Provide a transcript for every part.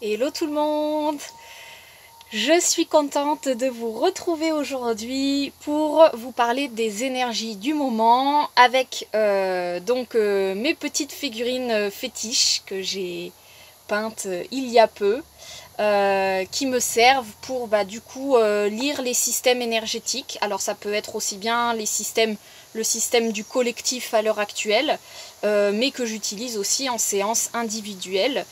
Hello tout le monde! Je suis contente de vous retrouver aujourd'hui pour vous parler des énergies du moment avec mes petites figurines fétiches que j'ai peintes il y a peu qui me servent pour lire les systèmes énergétiques. Alors ça peut être aussi bien le système du collectif à l'heure actuelle, mais que j'utilise aussi en séance individuelle.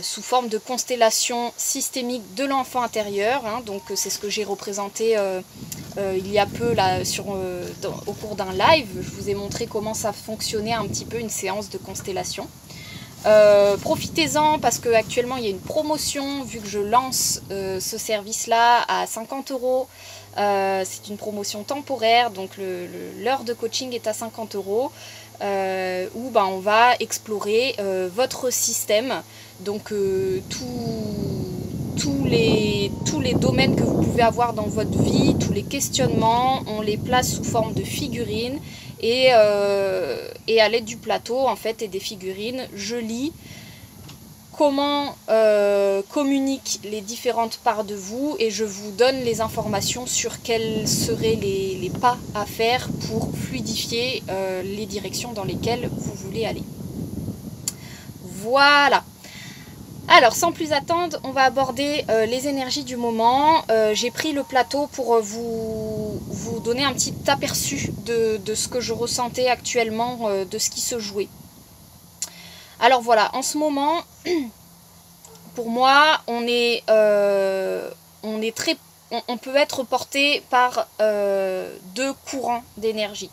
Sous forme de constellation systémique de l'enfant intérieur, hein, donc c'est ce que j'ai représenté il y a peu là, au cours d'un live. Je vous ai montré comment ça fonctionnait un petit peu une séance de constellation. Profitez-en parce qu'actuellement il y a une promotion vu que je lance ce service là à 50 €. C'est une promotion temporaire, donc l'heure de coaching est à 50 € où on va explorer votre système, donc tous les domaines que vous pouvez avoir dans votre vie, tous les questionnements, on les place sous forme de figurines et à l'aide du plateau en fait et des figurines, je lis comment communiquent les différentes parts de vous et je vous donne les informations sur quels seraient les pas à faire pour fluidifier les directions dans lesquelles vous voulez aller. Voilà. Alors sans plus attendre, on va aborder les énergies du moment. J'ai pris le plateau pour vous donner un petit aperçu de ce que je ressentais actuellement, de ce qui se jouait. Alors voilà, en ce moment, pour moi, on peut être porté par deux courants d'énergie.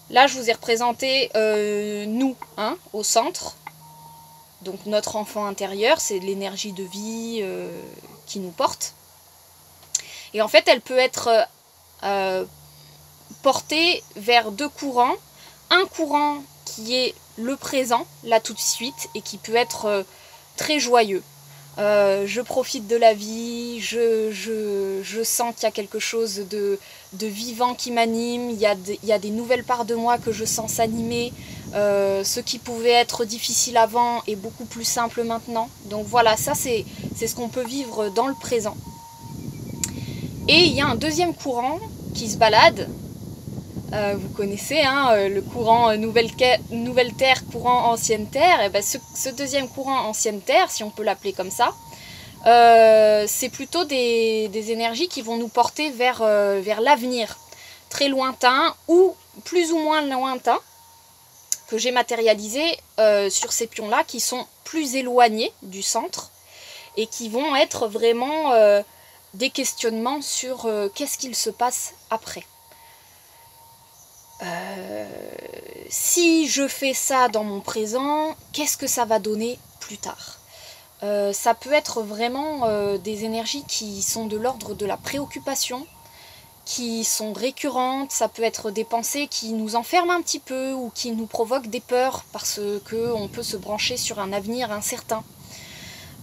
Là, je vous ai représenté nous, hein, au centre. Donc notre enfant intérieur, c'est l'énergie de vie qui nous porte. Et en fait, elle peut être portée vers deux courants. Un courant qui est le présent, là tout de suite, et qui peut être très joyeux. Je profite de la vie, je sens qu'il y a quelque chose de vivant qui m'anime, il y a des nouvelles parts de moi que je sens s'animer. Ce qui pouvait être difficile avant est beaucoup plus simple maintenant. Donc voilà, ça c'est ce qu'on peut vivre dans le présent. Et il y a un deuxième courant qui se balade. Vous connaissez hein, le courant nouvelle Terre, courant ancienne Terre. Et ben ce deuxième courant ancienne Terre, si on peut l'appeler comme ça, c'est plutôt des énergies qui vont nous porter vers l'avenir, très lointain ou plus ou moins lointain, que j'ai matérialisé sur ces pions-là, qui sont plus éloignés du centre et qui vont être vraiment des questionnements sur qu'est-ce qu'il se passe après. Si je fais ça dans mon présent, qu'est-ce que ça va donner plus tard? Ça peut être vraiment des énergies qui sont de l'ordre de la préoccupation, qui sont récurrentes, ça peut être des pensées qui nous enferment un petit peu ou qui nous provoquent des peurs parce qu'on peut se brancher sur un avenir incertain.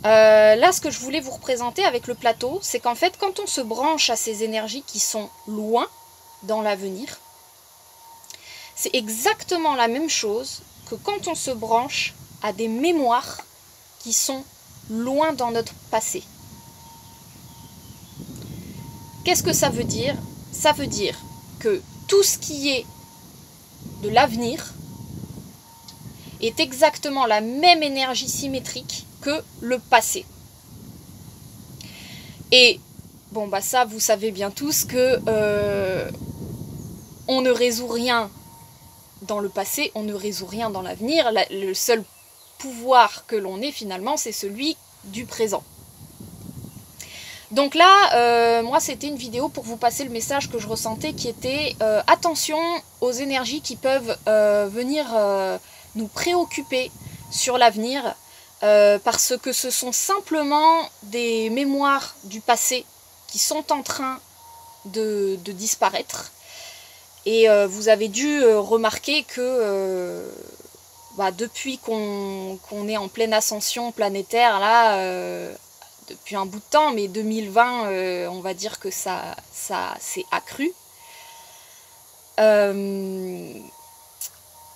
Là, ce que je voulais vous représenter avec le plateau, c'est qu'en fait, quand on se branche à ces énergies qui sont loin dans l'avenir, c'est exactement la même chose que quand on se branche à des mémoires qui sont loin dans notre passé. Qu'est-ce que ça veut dire? Ça veut dire que tout ce qui est de l'avenir est exactement la même énergie symétrique que le passé. Et bon ça vous savez bien tous que on ne résout rien dans le passé, on ne résout rien dans l'avenir. Le seul pouvoir que l'on ait finalement, c'est celui du présent. Donc là, moi c'était une vidéo pour vous passer le message que je ressentais qui était attention aux énergies qui peuvent venir nous préoccuper sur l'avenir parce que ce sont simplement des mémoires du passé qui sont en train de disparaître. Et vous avez dû remarquer que depuis qu'on est en pleine ascension planétaire, là, depuis un bout de temps, mais 2020, on va dire que ça s'est accru.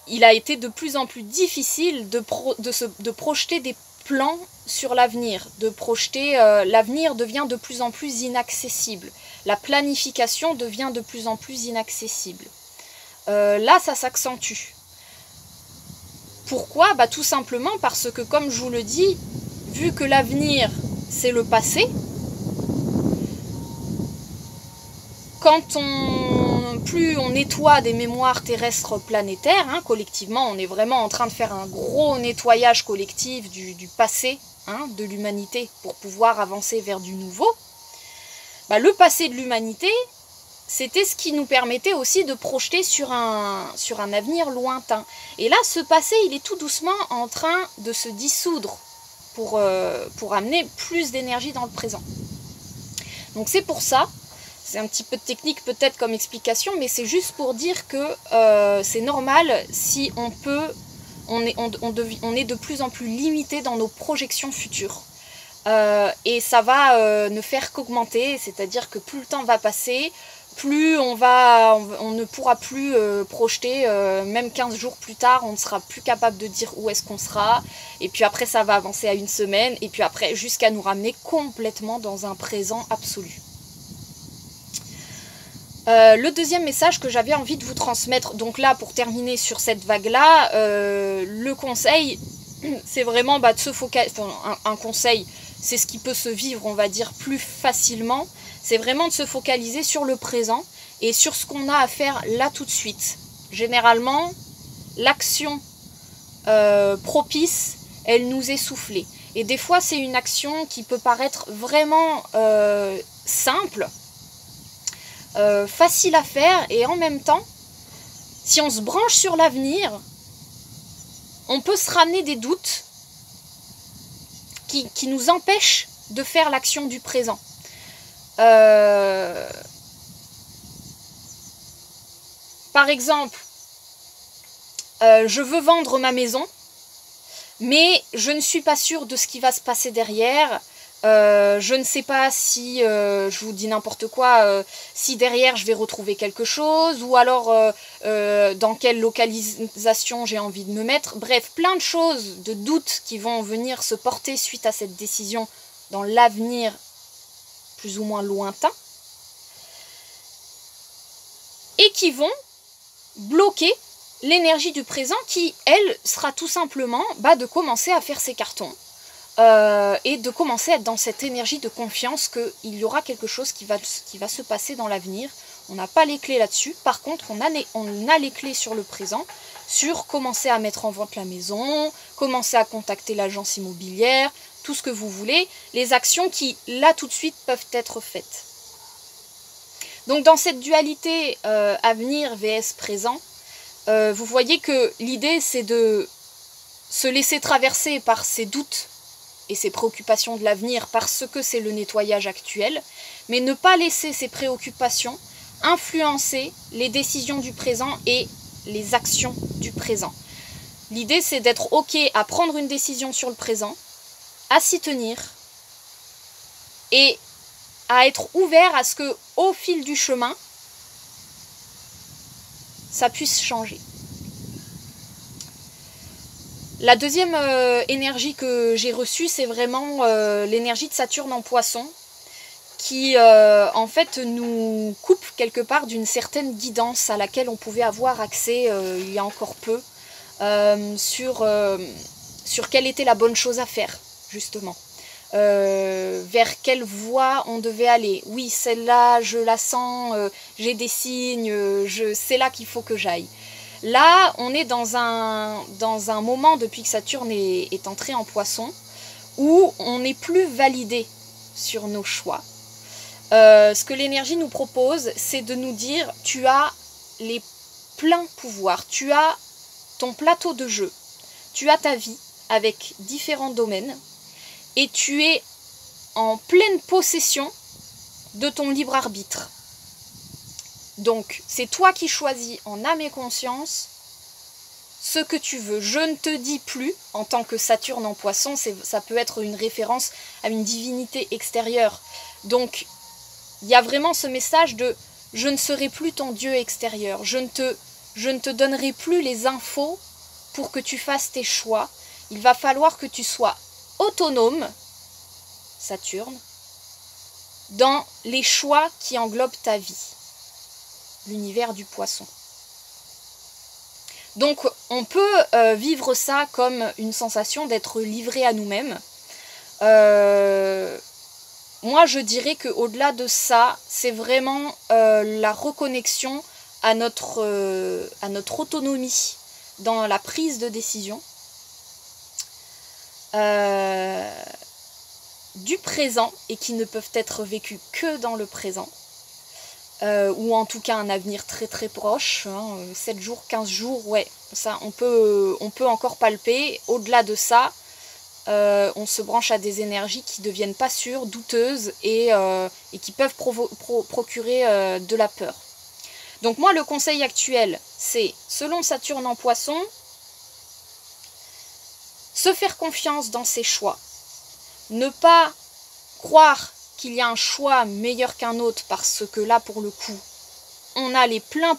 il a été de plus en plus difficile de projeter des plans sur l'avenir, de projeter, l'avenir devient de plus en plus inaccessible, la planification devient de plus en plus inaccessible. Là, ça s'accentue. Pourquoi? Bah, tout simplement parce que, comme je vous le dis, vu que l'avenir, c'est le passé, plus on nettoie des mémoires terrestres planétaires, hein, collectivement, on est vraiment en train de faire un gros nettoyage collectif du passé, hein, de l'humanité, pour pouvoir avancer vers du nouveau. Bah, le passé de l'humanité, c'était ce qui nous permettait aussi de projeter sur un avenir lointain. Et là, ce passé, il est tout doucement en train de se dissoudre pour amener plus d'énergie dans le présent. Donc c'est pour ça, c'est un petit peu de technique peut-être comme explication, mais c'est juste pour dire que c'est normal si on est de plus en plus limité dans nos projections futures. Et ça va ne faire qu'augmenter, c'est-à-dire que plus le temps va passer, plus on ne pourra plus projeter, même 15 jours plus tard, on ne sera plus capable de dire où est-ce qu'on sera, et puis après ça va avancer à une semaine, et puis après jusqu'à nous ramener complètement dans un présent absolu. Le deuxième message que j'avais envie de vous transmettre, donc là pour terminer sur cette vague-là, le conseil, c'est vraiment de se focaliser, un conseil, c'est ce qui peut se vivre, on va dire, plus facilement, c'est vraiment de se focaliser sur le présent et sur ce qu'on a à faire là tout de suite. Généralement, l'action propice, elle nous est soufflée. Et des fois, c'est une action qui peut paraître vraiment simple, facile à faire, et en même temps, si on se branche sur l'avenir, on peut se ramener des doutes qui nous empêchent de faire l'action du présent. Par exemple, je veux vendre ma maison, mais je ne suis pas sûre de ce qui va se passer derrière. Je ne sais pas si, je vous dis n'importe quoi, si derrière je vais retrouver quelque chose, ou alors dans quelle localisation j'ai envie de me mettre. Bref, plein de choses, de doutes qui vont venir se porter suite à cette décision dans l'avenir plus ou moins lointain, et qui vont bloquer l'énergie du présent qui, elle, sera tout simplement de commencer à faire ses cartons. Et de commencer à être dans cette énergie de confiance qu'il y aura quelque chose qui va se passer dans l'avenir. On n'a pas les clés là-dessus, par contre on a les clés sur le présent, sur commencer à mettre en vente la maison, commencer à contacter l'agence immobilière, tout ce que vous voulez, les actions qui là tout de suite peuvent être faites. Donc dans cette dualité avenir vs présent, vous voyez que l'idée c'est de se laisser traverser par ces doutes et ses préoccupations de l'avenir parce que c'est le nettoyage actuel, mais ne pas laisser ces préoccupations influencer les décisions du présent et les actions du présent. L'idée, c'est d'être OK à prendre une décision sur le présent, à s'y tenir et à être ouvert à ce que, au fil du chemin, ça puisse changer. La deuxième énergie que j'ai reçue, c'est vraiment l'énergie de Saturne en Poisson, qui en fait nous coupe quelque part d'une certaine guidance à laquelle on pouvait avoir accès il y a encore peu, sur quelle était la bonne chose à faire, justement. Vers quelle voie on devait aller. Oui, celle-là, je la sens, j'ai des signes, c'est là qu'il faut que j'aille. Là, on est dans un moment, depuis que Saturne est entré en Poisson, où on n'est plus validé sur nos choix. Ce que l'énergie nous propose, c'est de nous dire, tu as les pleins pouvoirs, tu as ton plateau de jeu, tu as ta vie avec différents domaines, et tu es en pleine possession de ton libre arbitre. Donc, c'est toi qui choisis en âme et conscience ce que tu veux. Je ne te dis plus, en tant que Saturne en Poisson, ça peut être une référence à une divinité extérieure. Donc, il y a vraiment ce message de « je ne serai plus ton Dieu extérieur, je ne te je ne te donnerai plus les infos pour que tu fasses tes choix. Il va falloir que tu sois autonome, Saturne, dans les choix qui englobent ta vie, l'univers du poisson. Donc on peut vivre ça comme une sensation d'être livré à nous-mêmes. Moi je dirais qu'au-delà de ça, c'est vraiment la reconnexion à notre autonomie dans la prise de décision. Du présent et qui ne peuvent être vécus que dans le présent. Ou en tout cas un avenir très très proche, 7 jours, 15 jours, ouais, ça on peut encore palper. Au-delà de ça, on se branche à des énergies qui ne deviennent pas sûres, douteuses et qui peuvent procurer de la peur. Donc moi le conseil actuel, c'est, selon Saturne en Poisson, se faire confiance dans ses choix. Ne pas croire qu'il y a un choix meilleur qu'un autre parce que là, pour le coup, on a les pleins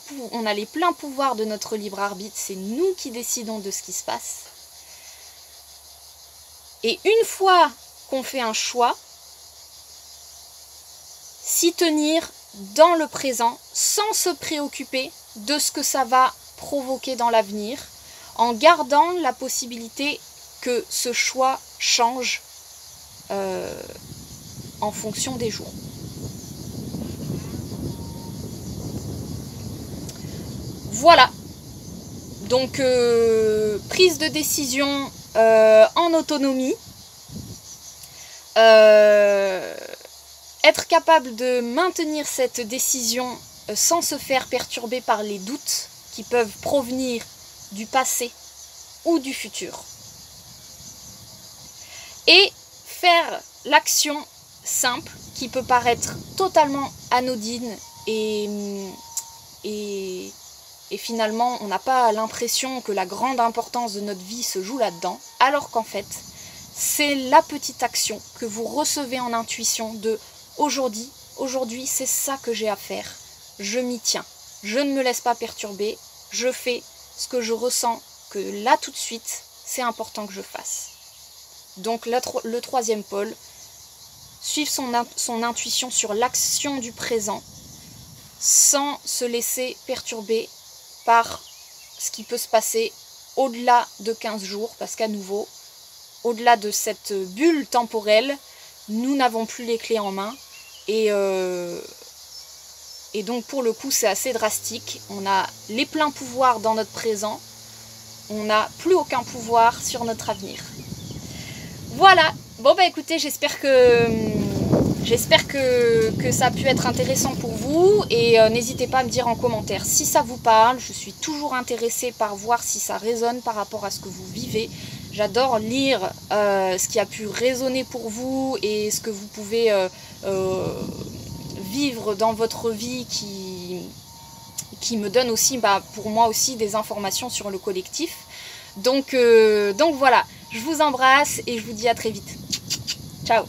pouvoirs de notre libre arbitre. C'est nous qui décidons de ce qui se passe. Et une fois qu'on fait un choix, s'y tenir dans le présent sans se préoccuper de ce que ça va provoquer dans l'avenir, en gardant la possibilité que ce choix change en fonction des jours. Voilà. Donc prise de décision en autonomie. Être capable de maintenir cette décision sans se faire perturber par les doutes qui peuvent provenir du passé ou du futur. Et faire l'action simple qui peut paraître totalement anodine et finalement on n'a pas l'impression que la grande importance de notre vie se joue là-dedans, alors qu'en fait c'est la petite action que vous recevez en intuition de aujourd'hui c'est ça que j'ai à faire, je m'y tiens, je ne me laisse pas perturber, je fais ce que je ressens que là tout de suite c'est important que je fasse. Donc le troisième pôle, suivre son intuition sur l'action du présent sans se laisser perturber par ce qui peut se passer au-delà de 15 jours, parce qu'à nouveau, au-delà de cette bulle temporelle, nous n'avons plus les clés en main et donc pour le coup c'est assez drastique. On a les pleins pouvoirs dans notre présent, on n'a plus aucun pouvoir sur notre avenir. Voilà, bon bah écoutez, j'espère que ça a pu être intéressant pour vous et n'hésitez pas à me dire en commentaire si ça vous parle. Je suis toujours intéressée par voir si ça résonne par rapport à ce que vous vivez. J'adore lire ce qui a pu résonner pour vous et ce que vous pouvez vivre dans votre vie qui me donne aussi, pour moi aussi, des informations sur le collectif. Donc voilà, je vous embrasse et je vous dis à très vite. Ciao!